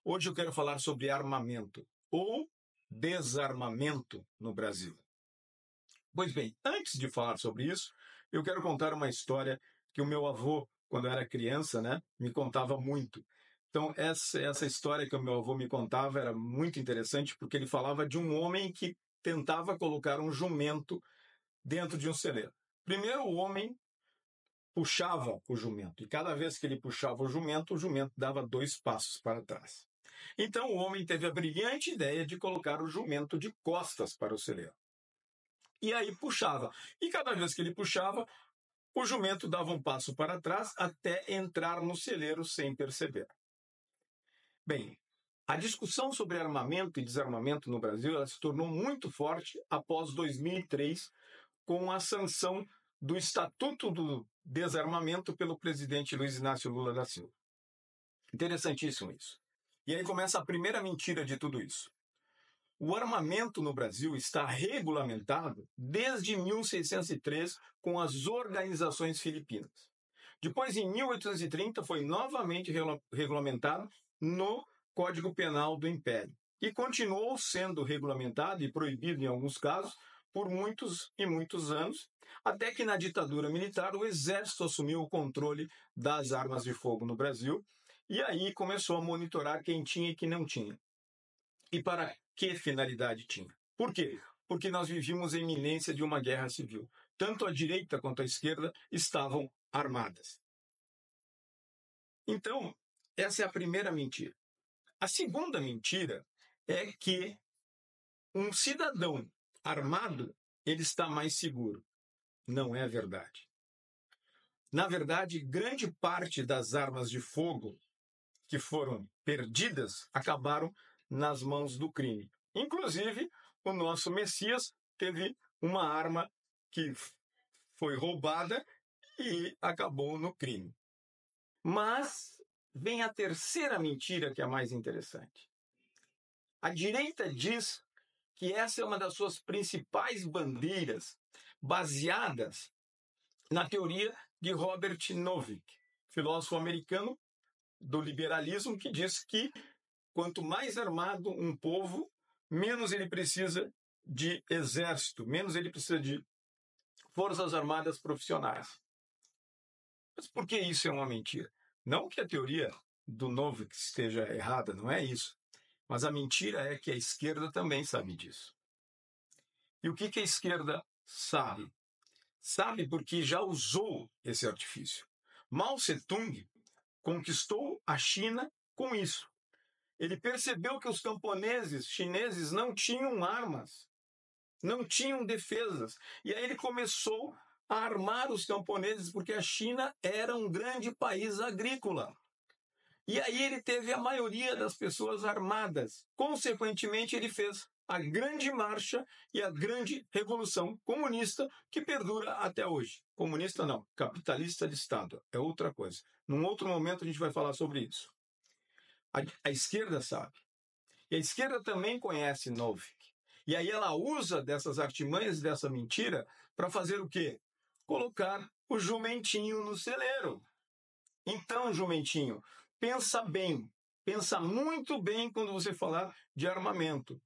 Hoje eu quero falar sobre armamento ou desarmamento no Brasil. Pois bem, antes de falar sobre isso, eu quero contar uma história que o meu avô, quando eu era criança, me contava muito. Então, essa história que o meu avô me contava era muito interessante, porque ele falava de um homem que tentava colocar um jumento dentro de um celeiro. Primeiro, o homem puxava o jumento, e cada vez que ele puxava o jumento dava 2 passos para trás. Então, o homem teve a brilhante ideia de colocar o jumento de costas para o celeiro. E aí puxava. E cada vez que ele puxava, o jumento dava um passo para trás até entrar no celeiro sem perceber. Bem, a discussão sobre armamento e desarmamento no Brasil ela se tornou muito forte após 2003, com a sanção do Estatuto do Desarmamento pelo presidente Luiz Inácio Lula da Silva. Interessantíssimo isso. E aí começa a primeira mentira de tudo isso. O armamento no Brasil está regulamentado desde 1603 com as organizações filipinas. Depois, em 1830, foi novamente regulamentado no Código Penal do Império. E continuou sendo regulamentado e proibido em alguns casos por muitos e muitos anos, até que na ditadura militar o Exército assumiu o controle das armas de fogo no Brasil e aí começou a monitorar quem tinha e quem não tinha. E para que finalidade tinha? Por quê? Porque nós vivíamos a iminência de uma guerra civil. Tanto a direita quanto a esquerda estavam armadas. Então, essa é a primeira mentira. A segunda mentira é que um cidadão armado, ele está mais seguro. Não é verdade. Na verdade, grande parte das armas de fogo que foram perdidas acabaram nas mãos do crime. Inclusive, o nosso Messias teve uma arma que foi roubada e acabou no crime. Mas vem a terceira mentira, que é a mais interessante. A direita diz que essa é uma das suas principais bandeiras, baseadas na teoria de Robert Nozick, filósofo americano do liberalismo, que diz que quanto mais armado um povo, menos ele precisa de exército, menos ele precisa de forças armadas profissionais. Mas por que isso é uma mentira? Não que a teoria do Nozick esteja errada, não é isso. Mas a mentira é que a esquerda também sabe disso. E o que a esquerda sabe? Sabe porque já usou esse artifício. Mao Tse-tung conquistou a China com isso. Ele percebeu que os camponeses chineses não tinham armas, não tinham defesas. E aí ele começou a armar os camponeses, porque a China era um grande país agrícola. E aí ele teve a maioria das pessoas armadas. Consequentemente, ele fez a grande marcha e a grande revolução comunista que perdura até hoje. Comunista não, capitalista de Estado, é outra coisa. Num outro momento a gente vai falar sobre isso. A esquerda sabe. E a esquerda também conhece Nozick. E aí ela usa dessas artimanhas, dessa mentira, para fazer o quê? Colocar o jumentinho no celeiro. Então, jumentinho, pensa bem, pensa muito bem quando você falar de armamento.